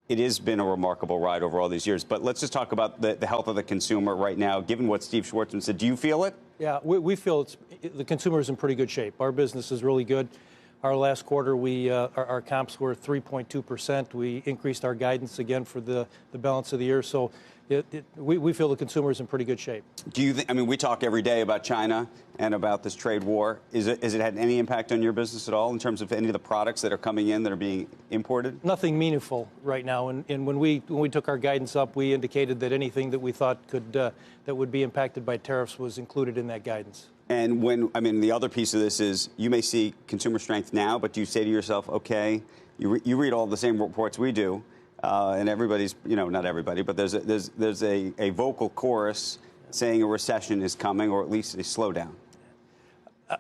it has been a remarkable ride over all these years. But let's just talk about the health of the consumer right now, given what Steve Schwartzman said. Do you feel it? Yeah, we feel the consumer is in pretty good shape. Our business is really good. Our last quarter, our comps were 3.2%. We increased our guidance again for the balance of the year. So we feel the consumer is in pretty good shape. Do you think, I mean, we talk every day about China and about this trade war. Has it had any impact on your business at all in terms of any of the products that are coming in that are being imported? Nothing meaningful right now. And when we took our guidance up, we indicated that anything that we thought that would be impacted by tariffs was included in that guidance. And the other piece of this is you may see consumer strength now, but do you say to yourself, okay, you read all the same reports we do, and everybody's, not everybody, but there's a vocal chorus saying a recession is coming, or at least a slowdown.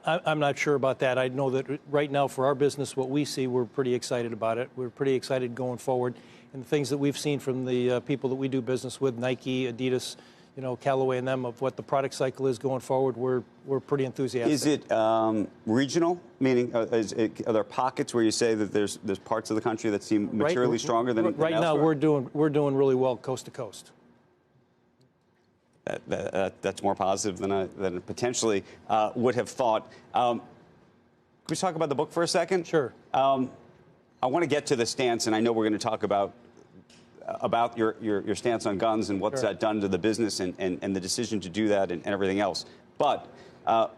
I'm not sure about that. I know that right now for our business, what we see, we're pretty excited about it. We're pretty excited going forward. And the things that we've seen from the people that we do business with, Nike, Adidas, Callaway and them, of what the product cycle is going forward, we're pretty enthusiastic. Is it regional? Meaning, are there pockets where you say that there's parts of the country that seem materially stronger than right now? We're doing really well coast to coast. That's more positive than I potentially would have thought. Can we talk about the book for a second? Sure. I want to get to the stance, and I know we're going to talk about your stance on guns and what's that done to the business and the decision to do that and everything else. But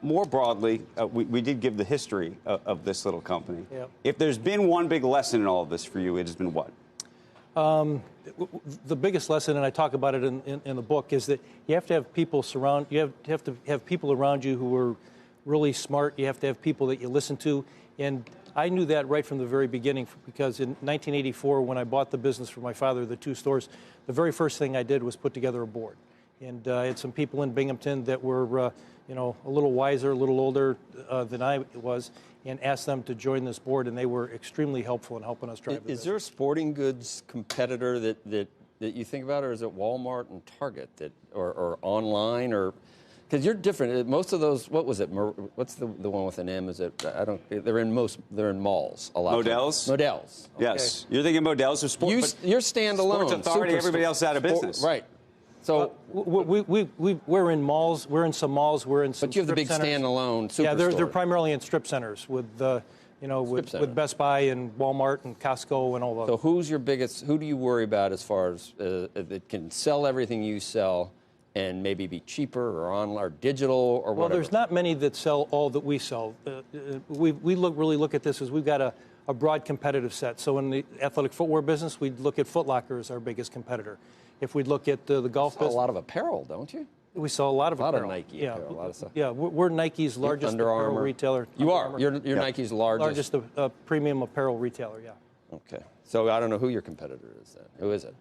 more broadly, we did give the history of this little company. Yep. If there's been one big lesson in all of this for you, it has been what? The biggest lesson, and I talk about it in the book, is that you have to have people you have to have people around you who are really smart. You have to have people that you listen to. And I knew that right from the very beginning, because in 1984, when I bought the business for my father, the 2 stores, the very first thing I did was put together a board. And I had some people in Binghamton that were, a little wiser, a little older than I was, and asked them to join this board, and they were extremely helpful in helping us drive the business. Is there a sporting goods competitor that you think about, or is it Walmart and Target or online, or? Because you're different. Most of those, what was it? What's the one with an M? Is it? They're in malls a lot. Models. Models. Yes. Okay. You're thinking Models or sports. You're standalone. Sports Authority. Everybody else out of business. Right. So we're in malls. We're in some malls. We're in some. But you have the big standalone superstore. Yeah, they're primarily in strip centers with with Best Buy and Walmart and Costco and all those. So who's your biggest? Who do you worry about as far as that can sell everything you sell? And maybe be cheaper or online or digital or whatever? Well, there's not many that sell all that we sell. We really look at this as we've got a broad competitive set. So in the athletic footwear business, we'd look at Foot Locker as our biggest competitor. If we'd look at the golf business, a lot of apparel, don't you? We sell a lot of apparel. A lot of Nike apparel, a lot of stuff. Yeah, we're Nike's largest apparel retailer. You are. You're Nike's largest premium apparel retailer. Yeah. Okay. So I don't know who your competitor is then. Who is it?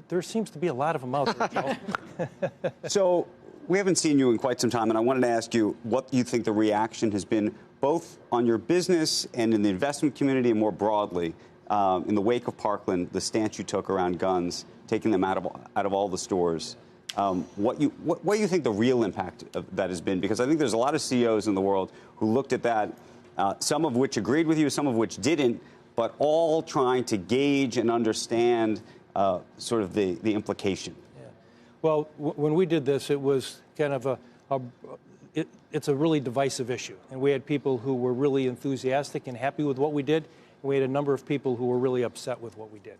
There seems to be a lot of them out there, Joe. So we haven't seen you in quite some time, and I wanted to ask you what you think the reaction has been, both on your business and in the investment community and more broadly, in the wake of Parkland, the stance you took around guns, taking them out of all the stores. What do you think the real impact of that has been? Because I think there's a lot of CEOs in the world who looked at that, some of which agreed with you, some of which didn't, but all trying to gauge and understand sort of the implication. Yeah. Well, when we did this, it was kind of it's a really divisive issue. And we had people who were really enthusiastic and happy with what we did. And we had a number of people who were really upset with what we did.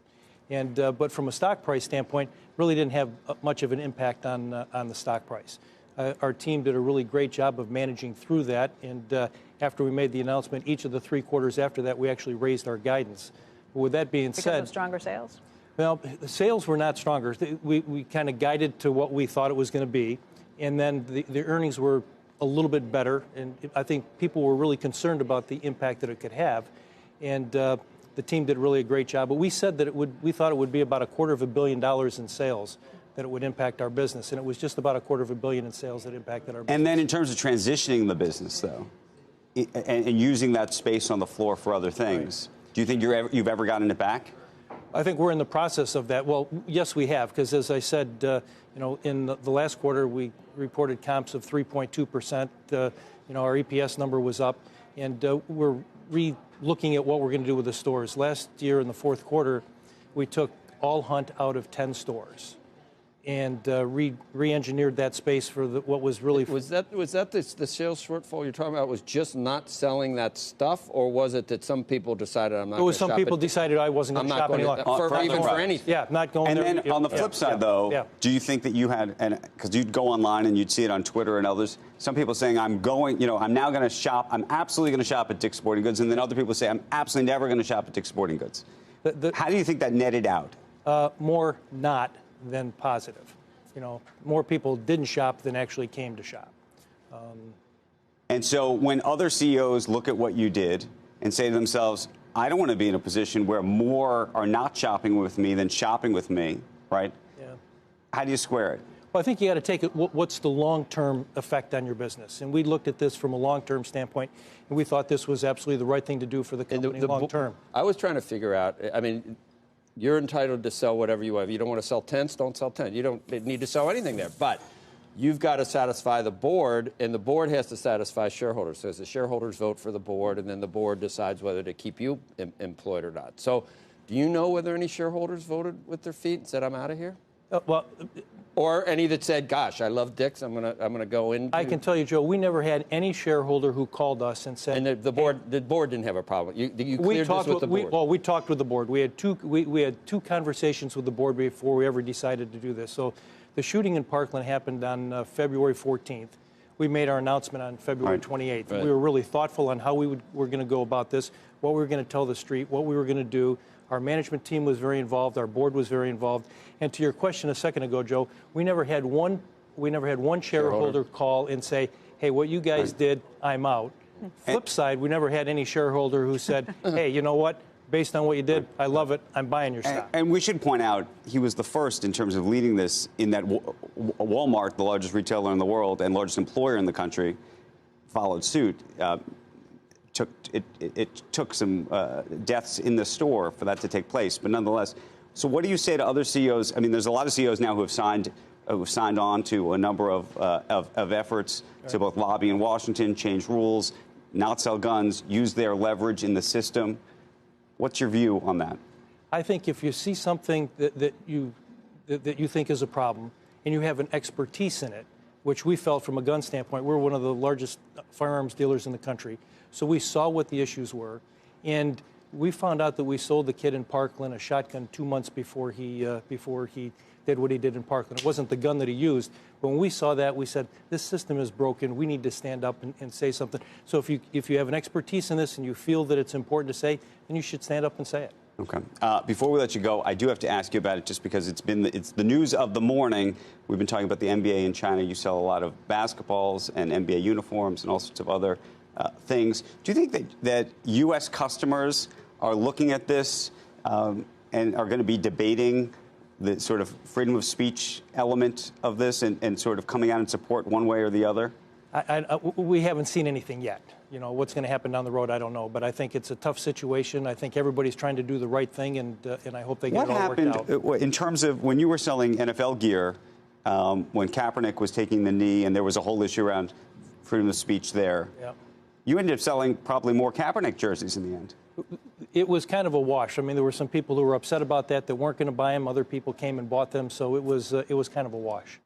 And but from a stock price standpoint, really didn't have much of an impact on the stock price. Our team did a really great job of managing through that. And after we made the announcement, each of the 3 quarters after that, we actually raised our guidance. With that being said, because of stronger sales? Well, the sales were not stronger. We kind of guided to what we thought it was going to be, and then the earnings were a little bit better, and I think people were really concerned about the impact that it could have, and the team did really a great job. But we said that we thought it would be about $250 million in sales that it would impact our business, and it was just about $250 million in sales that impacted our business. And then in terms of transitioning the business, though, and using that space on the floor for other things, right. Do you think you've ever gotten it back? I think we're in the process of that. Well, yes, we have, because as I said, in the last quarter, we reported comps of 3.2%. Our EPS number was up, and we're re-looking at what we're going to do with the stores. Last year in the fourth quarter, we took all hunt out of 10 stores and re-engineered that space for what was really... Was that the sales shortfall you're talking about was just not selling that stuff, or was it that some people decided I'm not going to shop? Some people decided I wasn't going to shop any longer. For anything. Yeah, not going and there. And then on the flip side, though, do you think that you had, because you'd go online and you'd see it on Twitter and others, some people saying, I'm now going to shop, I'm absolutely going to shop at Dick's Sporting Goods, and then other people say, I'm absolutely never going to shop at Dick's Sporting Goods. How do you think that netted out? More not than positive. More people didn't shop than actually came to shop. And so when other CEOs look at what you did and say to themselves, I don't want to be in a position where more are not shopping with me than shopping with me, right? Yeah. How do you square it? Well, I think you got to take it, what's the long-term effect on your business? And we looked at this from a long-term standpoint, and we thought this was absolutely the right thing to do for the company long-term. I was trying to figure out, I mean, you're entitled to sell whatever you have. You don't want to sell tents, don't sell tents. You don't need to sell anything there. But you've got to satisfy the board, and the board has to satisfy shareholders. So the shareholders vote for the board, and then the board decides whether to keep you employed or not. So do you know whether any shareholders voted with their feet and said, I'm out of here? Or any that said, gosh, I love Dick's, I'm gonna go in. I can tell you, Joe, we never had any shareholder who called us and said... And the board didn't have a problem. You cleared this with the board? We talked with the board. We had two conversations with the board before we ever decided to do this. So the shooting in Parkland happened on February 14th. We made our announcement on February 28th. Right. We were really thoughtful on how were going to go about this, what we were going to tell the street, what we were going to do. Our management team was very involved. Our board was very involved. And to your question a second ago, Joe, we never had one shareholder call and say, "Hey, what you guys did, I'm out." Flip side, we never had any shareholder who said, "Hey, you know what? Based on what you did, I love it. I'm buying your stock." And we should point out, he was the first in terms of leading this, in that Walmart, the largest retailer in the world and largest employer in the country, followed suit. It took some deaths in the store for that to take place, but nonetheless. So what do you say to other CEOs? I mean, there's a lot of CEOs now who have signed on to a number of efforts to both lobby in Washington, change rules, not sell guns, use their leverage in the system. What's your view on that? I think if you see something that you think is a problem and you have an expertise in it, which we felt from a gun standpoint, we're one of the largest firearms dealers in the country. So we saw what the issues were, and we found out that we sold the kid in Parkland a shotgun 2 months before he did what he did in Parkland. It wasn't the gun that he used. But when we saw that, we said, this system is broken. We need to stand up and say something. So if you have an expertise in this and you feel that it's important to say, then you should stand up and say it. Okay. Before we let you go, I do have to ask you about it just because it's the news of the morning. We've been talking about the NBA in China. You sell a lot of basketballs and NBA uniforms and all sorts of other things. Do you think that U.S. customers are looking at this and are going to be debating the sort of freedom of speech element of this and sort of coming out in support one way or the other? We haven't seen anything yet. What's going to happen down the road, I don't know. But I think it's a tough situation. I think everybody's trying to do the right thing, and I hope they get it all worked out. What happened in terms of when you were selling NFL gear, when Kaepernick was taking the knee and there was a whole issue around freedom of speech there? Yeah. You ended up selling probably more Kaepernick jerseys in the end. It was kind of a wash. I mean, there were some people who were upset about that weren't going to buy them. Other people came and bought them, so it was kind of a wash.